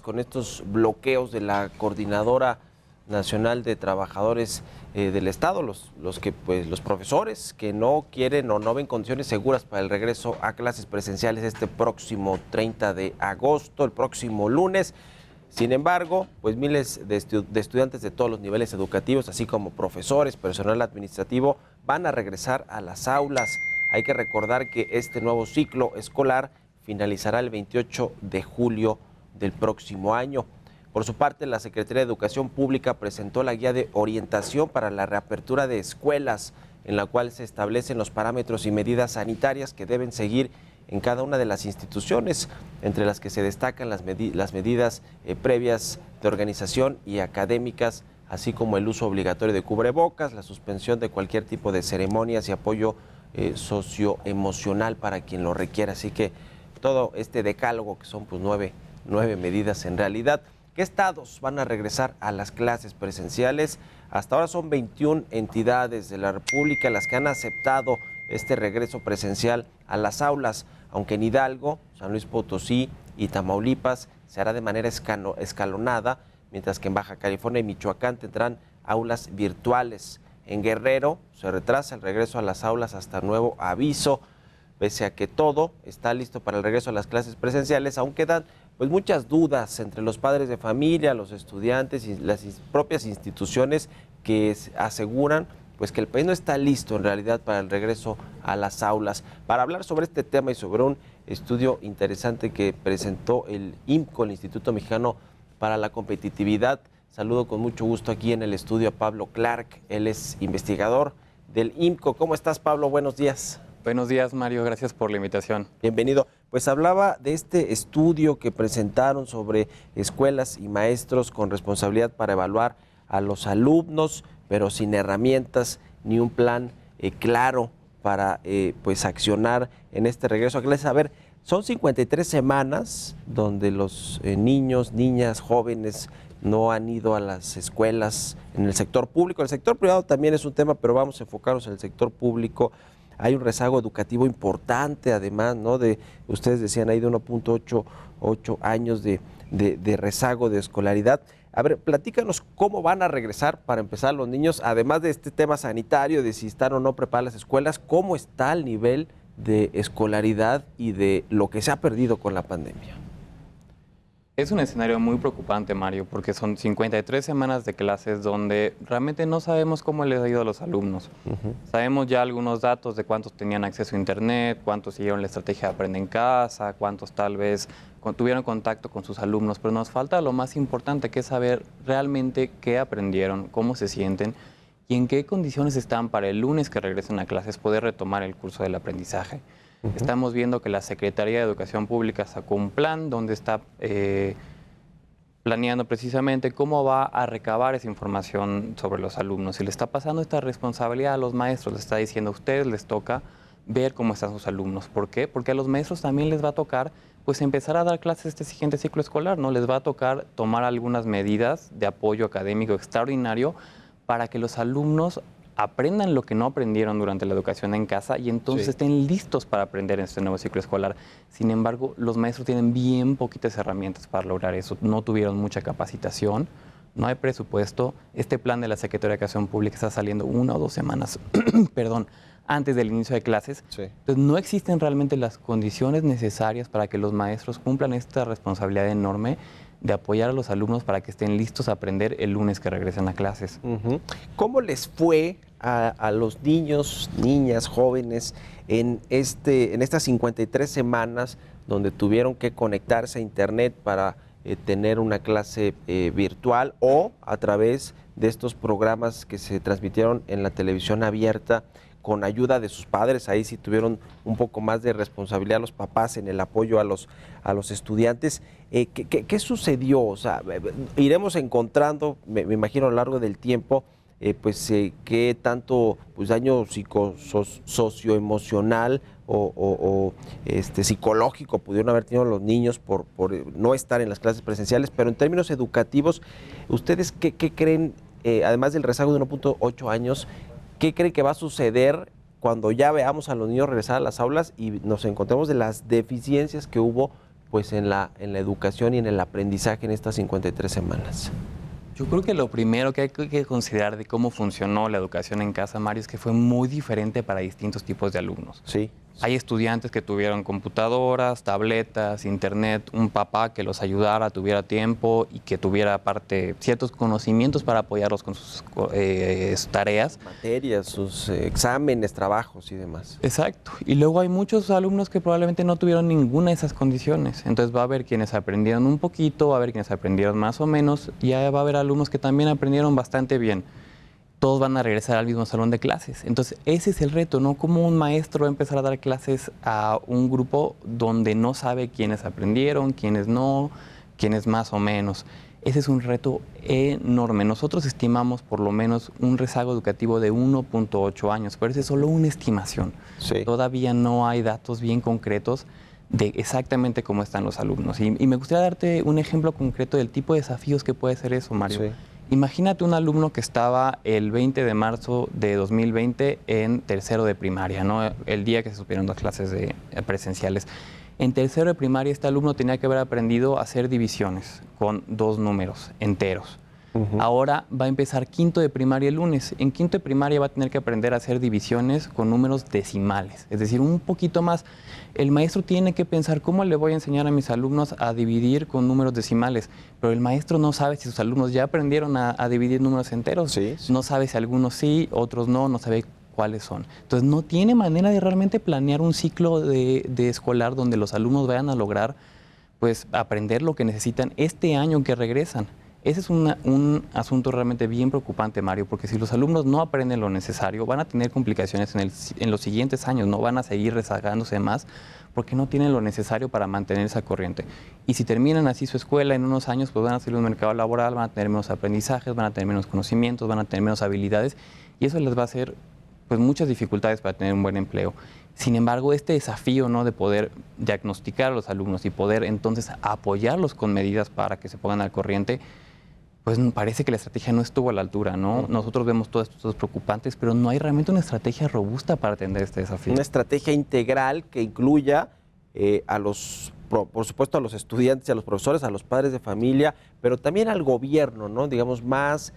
con estos bloqueos de la Coordinadora Nacional de Trabajadores del Estado, los profesores que no quieren o no ven condiciones seguras para el regreso a clases presenciales este próximo 30 de agosto, el próximo lunes. Sin embargo, pues miles de estudiantes de todos los niveles educativos, así como profesores, personal administrativo, van a regresar a las aulas. Hay que recordar que este nuevo ciclo escolar finalizará el 28 de julio del próximo año. Por su parte, la Secretaría de Educación Pública presentó la guía de orientación para la reapertura de escuelas, en la cual se establecen los parámetros y medidas sanitarias que deben seguir en cada una de las instituciones, entre las que se destacan las medidas previas de organización y académicas, así como el uso obligatorio de cubrebocas, la suspensión de cualquier tipo de ceremonias y apoyo socioemocional para quien lo requiera. Así que todo este decálogo, que son pues nueve medidas en realidad. ¿Qué estados van a regresar a las clases presenciales? Hasta ahora son 21 entidades de la República las que han aceptado este regreso presencial a las aulas, aunque en Hidalgo, San Luis Potosí y Tamaulipas se hará de manera escalonada, mientras que en Baja California y Michoacán tendrán aulas virtuales. En Guerrero se retrasa el regreso a las aulas hasta nuevo aviso. Pese a que todo está listo para el regreso a las clases presenciales, aún quedan pues muchas dudas entre los padres de familia, los estudiantes y las propias instituciones que aseguran pues que el país no está listo en realidad para el regreso a las aulas. Para hablar sobre este tema y sobre un estudio interesante que presentó el IMCO, el Instituto Mexicano para la Competitividad, saludo con mucho gusto aquí en el estudio a Pablo Clark. Él es investigador del IMCO. ¿Cómo estás, Pablo? Buenos días. Buenos días, Mario. Gracias por la invitación. Bienvenido. Pues hablaba de este estudio que presentaron sobre escuelas y maestros con responsabilidad para evaluar a los alumnos, pero sin herramientas ni un plan claro para pues accionar en este regreso a clases. A ver, son 53 semanas donde los niños, niñas, jóvenes no han ido a las escuelas en el sector público. El sector privado también es un tema, pero vamos a enfocarnos en el sector público. Hay un rezago educativo importante, además, ¿no? Ustedes decían ahí de 1.88 años de rezago de escolaridad. A ver, platícanos cómo van a regresar para empezar los niños, además de este tema sanitario, de si están o no preparadas las escuelas, cómo está el nivel de escolaridad y de lo que se ha perdido con la pandemia. Es un escenario muy preocupante, Mario, porque son 53 semanas de clases donde realmente no sabemos cómo les ha ido a los alumnos. Sabemos ya algunos datos de cuántos tenían acceso a Internet, cuántos siguieron la estrategia de Aprende en Casa, cuántos tal vez tuvieron contacto con sus alumnos, pero nos falta lo más importante, que es saber realmente qué aprendieron, cómo se sienten y en qué condiciones están para el lunes que regresen a clases poder retomar el curso del aprendizaje. Estamos viendo que la Secretaría de Educación Pública sacó un plan donde está planeando precisamente cómo va a recabar esa información sobre los alumnos. Y le está pasando esta responsabilidad a los maestros, les está diciendo a ustedes les toca ver cómo están sus alumnos. ¿Por qué? Porque a los maestros también les va a tocar pues empezar a dar clases este siguiente ciclo escolar, ¿no? Les va a tocar tomar algunas medidas de apoyo académico extraordinario para que los alumnos aprendan lo que no aprendieron durante la educación en casa y entonces estén listos para aprender en este nuevo ciclo escolar. Sin embargo, los maestros tienen bien poquitas herramientas para lograr eso. No tuvieron mucha capacitación, no hay presupuesto. Este plan de la Secretaría de Educación Pública está saliendo 1 o 2 semanas perdón, antes del inicio de clases. Entonces, no existen realmente las condiciones necesarias para que los maestros cumplan esta responsabilidad enorme de apoyar a los alumnos para que estén listos a aprender el lunes que regresen a clases. ¿Cómo les fue a los niños, niñas, jóvenes en estas 53 semanas donde tuvieron que conectarse a Internet para tener una clase virtual o a través de estos programas que se transmitieron en la televisión abierta con ayuda de sus padres? Ahí sí tuvieron un poco más de responsabilidad los papás en el apoyo a los estudiantes. ¿Qué sucedió? O sea, iremos encontrando, me imagino a lo largo del tiempo, qué tanto daño socioemocional o psicológico pudieron haber tenido los niños por no estar en las clases presenciales, pero en términos educativos, ¿ustedes qué creen, además del rezago de 1.8 años, qué creen que va a suceder cuando ya veamos a los niños regresar a las aulas y nos encontremos de las deficiencias que hubo pues en la educación y en el aprendizaje en estas 53 semanas? Yo creo que lo primero que hay que considerar de cómo funcionó la educación en casa, Mario, es que fue muy diferente para distintos tipos de alumnos. Sí. Hay estudiantes que tuvieron computadoras, tabletas, internet, un papá que los ayudara, tuviera tiempo y que tuviera aparte ciertos conocimientos para apoyarlos con sus tareas. Materias, sus exámenes, trabajos y demás. Exacto. Y luego hay muchos alumnos que probablemente no tuvieron ninguna de esas condiciones. Entonces va a haber quienes aprendieron un poquito, va a haber quienes aprendieron más o menos, y va a haber alumnos que también aprendieron bastante bien. Todos van a regresar al mismo salón de clases. Entonces, ese es el reto, ¿no? Cómo un maestro va a empezar a dar clases a un grupo donde no sabe quiénes aprendieron, quiénes no, quiénes más o menos. Ese es un reto enorme. Nosotros estimamos por lo menos un rezago educativo de 1.8 años, pero esa es solo una estimación. Sí. Todavía no hay datos bien concretos de exactamente cómo están los alumnos. Y me gustaría darte un ejemplo concreto del tipo de desafíos que puede ser eso, Mario. Sí. Imagínate un alumno que estaba el 20 de marzo de 2020 en tercero de primaria, ¿no? El día que se suspendieron las clases presenciales. En tercero de primaria este alumno tenía que haber aprendido a hacer divisiones con 2 números enteros. Ahora va a empezar quinto de primaria el lunes. En quinto de primaria va a tener que aprender a hacer divisiones con números decimales, es decir, un poquito más. El maestro tiene que pensar cómo le voy a enseñar a mis alumnos a dividir con números decimales, pero el maestro no sabe si sus alumnos ya aprendieron a dividir números enteros. Sí. No sabe si algunos sí, otros no sabe cuáles son. Entonces no tiene manera de realmente planear un ciclo de escolar donde los alumnos vayan a lograr pues aprender lo que necesitan este año que regresan. Ese es un asunto realmente bien preocupante, Mario, porque si los alumnos no aprenden lo necesario, van a tener complicaciones en los siguientes años, no van a seguir rezagándose más porque no tienen lo necesario para mantener esa corriente. Y si terminan así su escuela en unos años, pues van a salir a un mercado laboral, van a tener menos aprendizajes, van a tener menos conocimientos, van a tener menos habilidades y eso les va a hacer pues, muchas dificultades para tener un buen empleo. Sin embargo, este desafío, ¿no?, de poder diagnosticar a los alumnos y poder entonces apoyarlos con medidas para que se pongan al corriente, pues parece que la estrategia no estuvo a la altura, ¿no? Nosotros vemos todos estos preocupantes, pero no hay realmente una estrategia robusta para atender este desafío. Una estrategia integral que incluya por supuesto, a los estudiantes, a los profesores, a los padres de familia, pero también al gobierno, ¿no? Digamos, más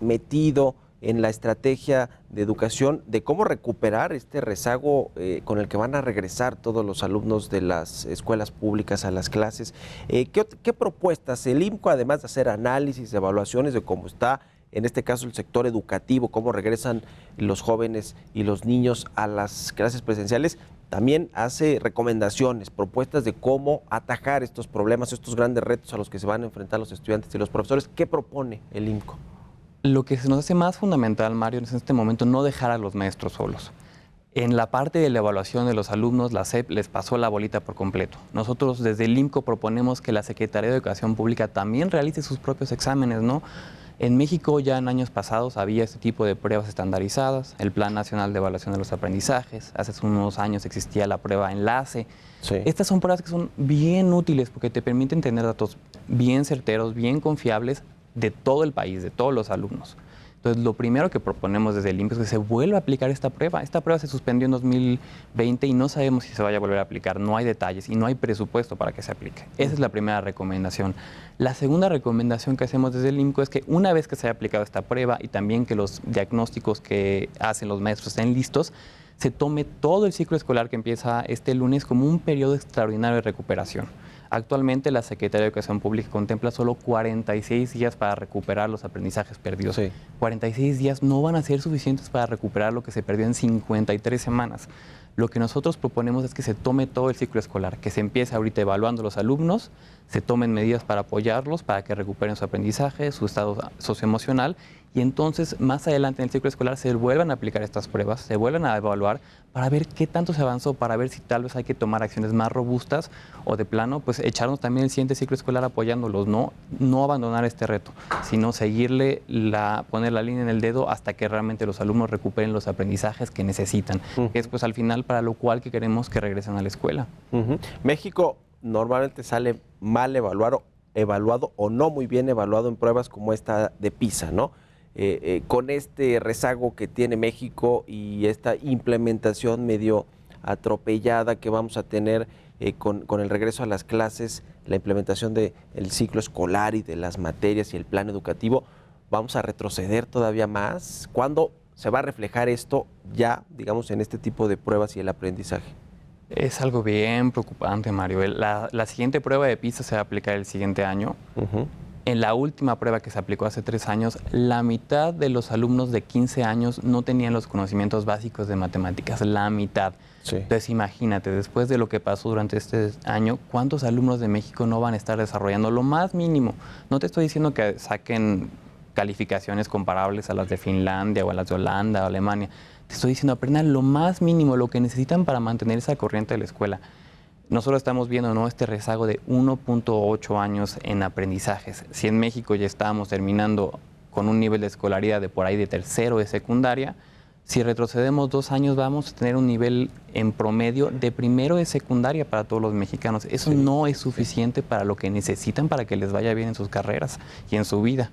metido en la estrategia de educación de cómo recuperar este rezago con el que van a regresar todos los alumnos de las escuelas públicas a las clases. ¿Qué propuestas? El IMCO, además de hacer análisis, evaluaciones de cómo está, en este caso, el sector educativo, cómo regresan los jóvenes y los niños a las clases presenciales, también hace recomendaciones, propuestas de cómo atajar estos problemas, estos grandes retos a los que se van a enfrentar los estudiantes y los profesores. ¿Qué propone el IMCO? Lo que se nos hace más fundamental, Mario, es en este momento no dejar a los maestros solos. En la parte de la evaluación de los alumnos, la SEP les pasó la bolita por completo. Nosotros desde el IMCO proponemos que la Secretaría de Educación Pública también realice sus propios exámenes, ¿no? En México ya en años pasados había este tipo de pruebas estandarizadas, el Plan Nacional de Evaluación de los Aprendizajes, hace unos años existía la prueba Enlace. Sí. Estas son pruebas que son bien útiles porque te permiten tener datos bien certeros, bien confiables de todo el país, de todos los alumnos. Entonces, lo primero que proponemos desde el IMCO es que se vuelva a aplicar esta prueba. Esta prueba se suspendió en 2020 y no sabemos si se vaya a volver a aplicar. No hay detalles y no hay presupuesto para que se aplique. Esa es la primera recomendación. La segunda recomendación que hacemos desde el IMCO es que una vez que se haya aplicado esta prueba y también que los diagnósticos que hacen los maestros estén listos, se tome todo el ciclo escolar que empieza este lunes como un periodo extraordinario de recuperación. Actualmente la Secretaría de Educación Pública contempla solo 46 días para recuperar los aprendizajes perdidos. Sí. 46 días no van a ser suficientes para recuperar lo que se perdió en 53 semanas. Lo que nosotros proponemos es que se tome todo el ciclo escolar, que se empiece ahorita evaluando a los alumnos, se tomen medidas para apoyarlos, para que recuperen su aprendizaje, su estado socioemocional, y entonces más adelante en el ciclo escolar se vuelvan a aplicar estas pruebas, se vuelvan a evaluar para ver qué tanto se avanzó, para ver si tal vez hay que tomar acciones más robustas o de plano, pues echarnos también el siguiente ciclo escolar apoyándolos, no abandonar este reto, sino seguirle, poner la línea en el dedo hasta que realmente los alumnos recuperen los aprendizajes que necesitan, que es pues al final para lo cual que queremos que regresen a la escuela. México normalmente sale mal evaluado o no muy bien evaluado en pruebas como esta de PISA, ¿no? Con este rezago que tiene México y esta implementación medio atropellada que vamos a tener, con el regreso a las clases, la implementación del ciclo escolar y de las materias y el plan educativo, ¿vamos a retroceder todavía más? ¿Cuándo se va a reflejar esto ya, digamos, en este tipo de pruebas y el aprendizaje? Es algo bien preocupante, Mario. La siguiente prueba de PISA se va a aplicar el siguiente año. En la última prueba que se aplicó hace 3 años, la mitad de los alumnos de 15 años no tenían los conocimientos básicos de matemáticas, la mitad. Sí. Entonces imagínate, después de lo que pasó durante este año, ¿cuántos alumnos de México no van a estar desarrollando lo más mínimo? No te estoy diciendo que saquen calificaciones comparables a las de Finlandia o a las de Holanda o Alemania. Te estoy diciendo, aprendan lo más mínimo, lo que necesitan para mantener esa corriente de la escuela. Nosotros estamos viendo, ¿no?, este rezago de 1.8 años en aprendizajes. Si en México ya estábamos terminando con un nivel de escolaridad de por ahí de tercero de secundaria, si retrocedemos 2 años vamos a tener un nivel en promedio de primero de secundaria para todos los mexicanos. Eso no es suficiente para lo que necesitan para que les vaya bien en sus carreras y en su vida.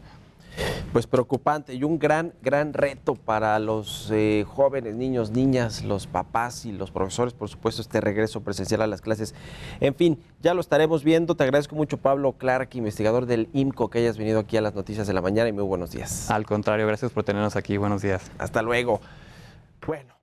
Pues preocupante y un gran reto para los jóvenes, niños, niñas, los papás y los profesores, por supuesto, este regreso presencial a las clases. En fin, ya lo estaremos viendo. Te agradezco mucho, Pablo Clark, investigador del IMCO, que hayas venido aquí a las Noticias de la Mañana y muy buenos días. Al contrario, gracias por tenernos aquí. Buenos días. Hasta luego. Bueno.